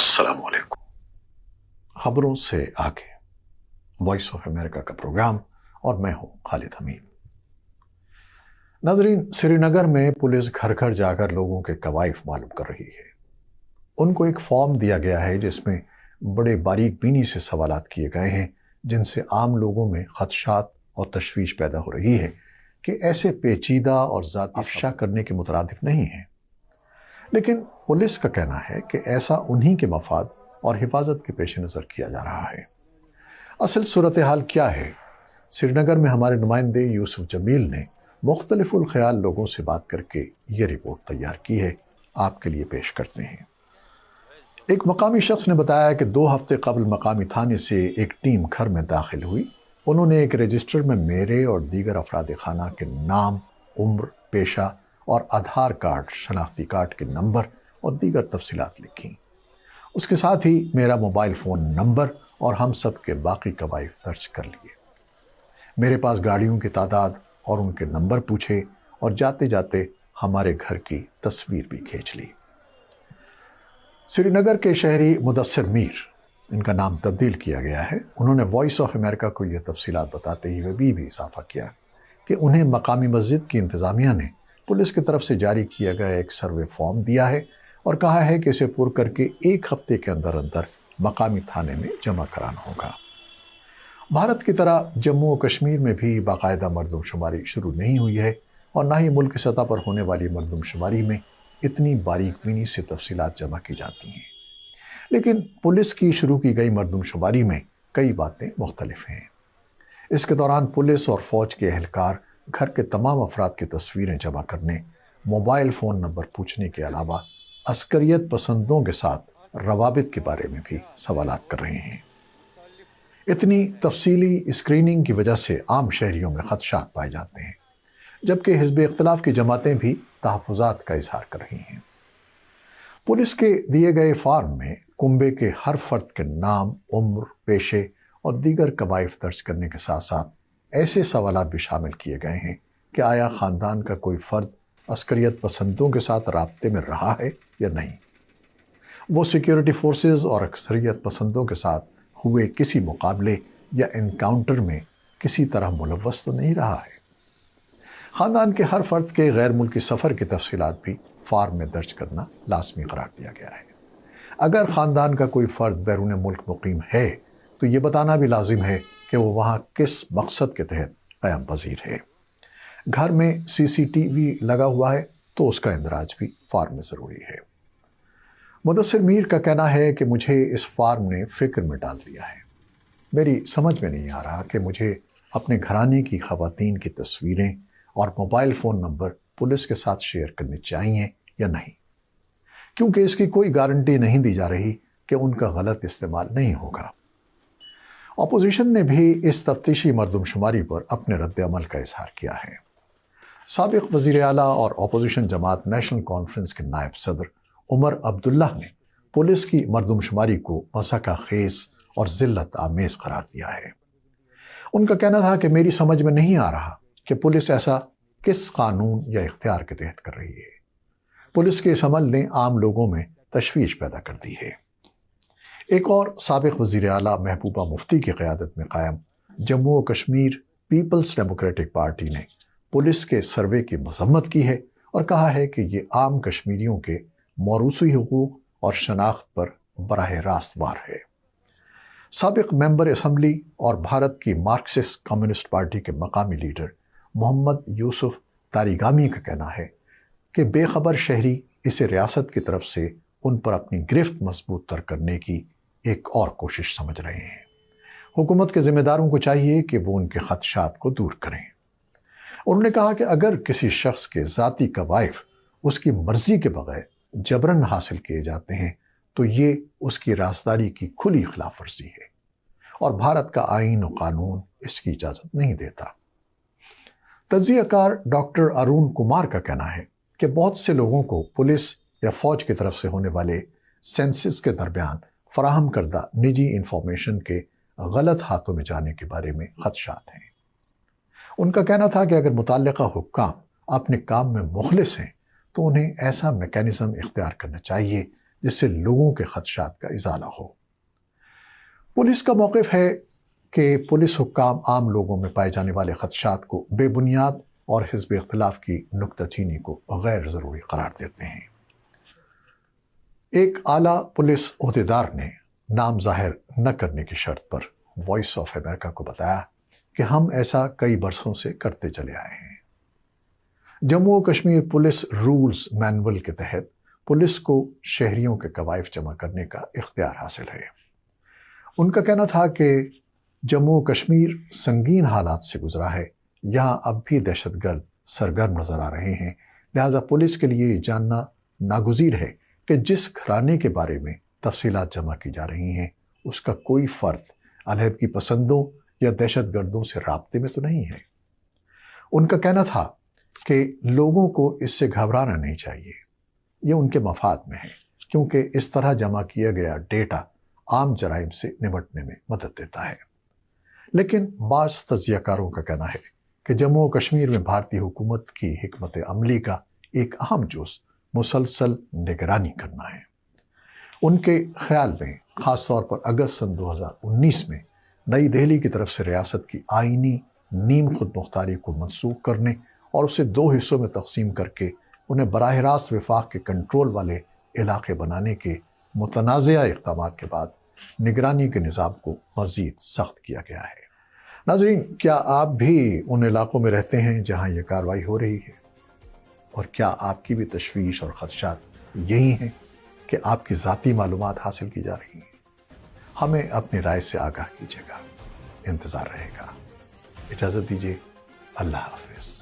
अस्सलाम वालेकुम। खबरों से आगे वॉइस ऑफ अमेरिका का प्रोग्राम और मैं हूं खालिद हमीद। नाजरीन, श्रीनगर में पुलिस घर घर जाकर लोगों के कवाइफ मालूम कर रही है। उनको एक फॉर्म दिया गया है जिसमें बड़े बारीक बीनी से सवालात किए गए हैं, जिनसे आम लोगों में खदशात और तशवीश पैदा हो रही है कि ऐसे पेचीदा और ज़ाती अफशा करने के मुतरादिफ नहीं है। लेकिन पुलिस का कहना है कि ऐसा उन्हीं के मफाद और हिफाजत के पेश नज़र किया जा रहा है। असल सूरत हाल क्या है, श्रीनगर में हमारे नुमाइंदे यूसुफ जमील ने मुख्तलिफुल ख्याल लोगों से बात करके ये रिपोर्ट तैयार की है, आपके लिए पेश करते हैं। एक मकामी शख्स ने बताया कि 2 हफ्ते कबल मकामी थाने से एक टीम घर में दाखिल हुई। उन्होंने एक रजिस्टर में मेरे और दीगर अफराद खाना के नाम, उम्र, पेशा और आधार कार्ड, शनाख्ती कार्ड के नंबर और दीगर तफसीलात लिखी। उसके साथ ही मेरा मोबाइल फ़ोन नंबर और हम सब के बाकी कवाइफ दर्ज कर लिए। मेरे पास गाड़ियों की तादाद और उनके नंबर पूछे और जाते जाते हमारे घर की तस्वीर भी खींच ली। श्रीनगर के शहरी मुदस्सिर मीर, इनका नाम तब्दील किया गया है, उन्होंने वॉइस ऑफ अमेरिका को यह तफसीलात बताते हुए भी इजाफा किया कि उन्हें मकामी मस्जिद की इंतज़ामिया ने पुलिस की तरफ से जारी किया गया एक सर्वे फॉर्म दिया है और कहा है कि इसे पूरा करके 1 हफ्ते के अंदर अंदर मकामी थाने में जमा कराना होगा। भारत की तरह जम्मू और कश्मीर में भी बाकायदा मरदमशुमारी शुरू नहीं हुई है और ना ही मुल्क की सतह पर होने वाली मरदमशुमारी में इतनी बारीकबीनी से तफसीलात जमा की जाती हैं। लेकिन पुलिस की शुरू की गई मरदमशुमारी में कई बातें मुख्तलिफ हैं। इसके दौरान पुलिस और फ़ौज के एहलकार घर के तमाम अफराद की तस्वीरें जमा करने, मोबाइल फ़ोन नंबर पूछने के अलावा अस्करियत पसंदों के साथ रवाबित के बारे में भी सवालात कर रहे हैं। इतनी तफसीली स्क्रीनिंग की वजह से आम शहरियों में खदशात पाए जाते हैं, जबकि हिज़्ब इख्तिलाफ की जमातें भी तहफ़्फ़ुज़ात का इजहार कर रही हैं। पुलिस के दिए गए फार्म में कुंबे के हर फर्द के नाम, उम्र, पेशे और दीगर कवाइफ दर्ज करने के साथ साथ ऐसे सवालात भी शामिल किए गए हैं कि आया ख़ानदान का कोई फ़र्द अस्करियत पसंदों के साथ राब्ते में रहा है या नहीं, वो सिक्योरिटी फोर्सेस और अक्सरियत पसंदों के साथ हुए किसी मुकाबले या एनकाउंटर में किसी तरह मुलव्वस तो नहीं रहा है। ख़ानदान के हर फर्द के गैर मुल्की सफ़र की तफसीलात भी फार्म में दर्ज करना लाजमी करार दिया गया है। अगर ख़ानदान का कोई फ़र्द बैरून मुल्क मुकीम है तो ये बताना भी लाजिम है कि वो वहाँ किस मकसद के तहत क़याम पज़ीर है। घर में CCTV लगा हुआ है तो उसका इंदराज भी फार्म में ज़रूरी है। मुदस्सिर मीर का कहना है कि मुझे इस फार्म ने फ़िक्र में डाल दिया है। मेरी समझ में नहीं आ रहा कि मुझे अपने घराने की ख़वातीन की तस्वीरें और मोबाइल फ़ोन नंबर पुलिस के साथ शेयर करने चाहिए या नहीं, क्योंकि इसकी कोई गारंटी नहीं दी जा रही कि उनका गलत इस्तेमाल नहीं होगा। अपोजिशन ने भी इस तफ्तीशी मरदमशुमारी पर अपने रद्द-ए-अमल का इजहार किया है। साबिक वज़ीर आला और अपोजिशन जमात नेशनल कॉन्फ्रेंस के नायब सदर उमर अब्दुल्लाह ने पुलिस की मरदमशुमारी को मज़ाक़-खेज़ और ज़िल्लत आमेज़ करार दिया है। उनका कहना था कि मेरी समझ में नहीं आ रहा कि पुलिस ऐसा किस कानून या इख्तियार के तहत कर रही है। पुलिस के इस अमल ने आम लोगों में तशवीश पैदा कर दी है। एक और साबिक वज़ीर आला महबूबा मुफ्ती की क़यादत में कायम जम्मू और कश्मीर पीपल्स डेमोक्रेटिक पार्टी ने पुलिस के सर्वे की मज़म्मत की है और कहा है कि ये आम कश्मीरियों के मौरूसी हुकूक और शनाख्त पर बराह रास्त वार है। साबिक मेंबर असम्बली और भारत की मार्क्सिस्ट कम्युनिस्ट पार्टी के मकामी लीडर मोहम्मद यूसुफ तारिगामी का कहना है कि बेखबर शहरी इसे रियासत की तरफ से उन पर अपनी गिरफ्त मजबूत तर करने की एक और कोशिश समझ रहे हैं। हुकूमत के ज़िम्मेदारों को चाहिए कि वो उनके खदशात को दूर करें। उन्होंने कहा कि अगर किसी शख्स के ज़ाती कवाइफ उसकी मर्ज़ी के बगैर जबरन हासिल किए जाते हैं तो ये उसकी राजदारी की खुली खिलाफ वर्जी है और भारत का आईन और कानून इसकी इजाज़त नहीं देता। तज्ज़ियाकार डॉक्टर अरुण कुमार का कहना है कि बहुत से लोगों को पुलिस या फ़ौज की तरफ से होने वाले सेंसस के दरमियान फराहम करदा निजी इंफॉर्मेशन के गलत हाथों में जाने के बारे में खदशात हैं। उनका कहना था कि अगर मुतल्लिका हुक्काम अपने काम में मुखलिस हैं तो उन्हें ऐसा मैकेनिज़्म इख्तियार करना चाहिए جس سے لوگوں کے خدشات کا ازالہ ہو۔ پولیس کا موقف ہے کہ پولیس حکام عام لوگوں میں پائے جانے والے خدشات کو بے بنیاد اور حزب اختلاف کی نکتہ چینی کو غیر ضروری قرار دیتے ہیں۔ ایک اعلیٰ پولیس عہدیدار نے نام ظاہر نہ کرنے کی شرط پر وائس آف امریکہ کو بتایا کہ ہم ایسا کئی برسوں سے کرتے چلے آئے ہیں۔ جموں و کشمیر پولیس رولز مینول کے تحت پولیس کو شہریوں کے کوائف جمع کرنے کا اختیار حاصل ہے۔ ان کا کہنا تھا کہ جموں و کشمیر سنگین حالات سے گزرا ہے، یہاں اب بھی دہشت گرد سرگرم نظر آ رہے ہیں، لہذا پولیس کے لیے یہ جاننا ناگزیر ہے کہ جس گھرانے کے بارے میں تفصیلات جمع کی جا رہی ہیں اس کا کوئی فرد علیحدگی پسندوں یا دہشت گردوں سے رابطے میں تو نہیں ہے۔ ان کا کہنا تھا کہ لوگوں کو اس سے گھبرانا نہیں چاہیے، یہ ان کے مفاد میں ہے، کیونکہ اس طرح جمع کیا گیا ڈیٹا عام جرائم سے نمٹنے میں مدد دیتا ہے۔ لیکن بعض تجزیہ کاروں کا کہنا ہے کہ جموں و کشمیر میں بھارتی حکومت کی حکمت عملی کا ایک اہم جز مسلسل نگرانی کرنا ہے۔ ان کے خیال میں خاص طور پر اگست سن 2019 میں نئی دہلی کی طرف سے ریاست کی آئینی نیم خود مختاری کو منسوخ کرنے اور اسے 2 حصوں میں تقسیم کر کے انہیں براہ راست وفاق کے کنٹرول والے علاقے بنانے کے متنازعہ اقدامات کے بعد نگرانی کے نظام کو مزید سخت کیا گیا ہے۔ ناظرین، کیا آپ بھی ان علاقوں میں رہتے ہیں جہاں یہ کارروائی ہو رہی ہے؟ اور کیا آپ کی بھی تشویش اور خدشات یہی ہیں کہ آپ کی ذاتی معلومات حاصل کی جا رہی ہیں؟ ہمیں اپنی رائے سے آگاہ کیجیے گا، انتظار رہے گا۔ اجازت دیجیے، اللہ حافظ۔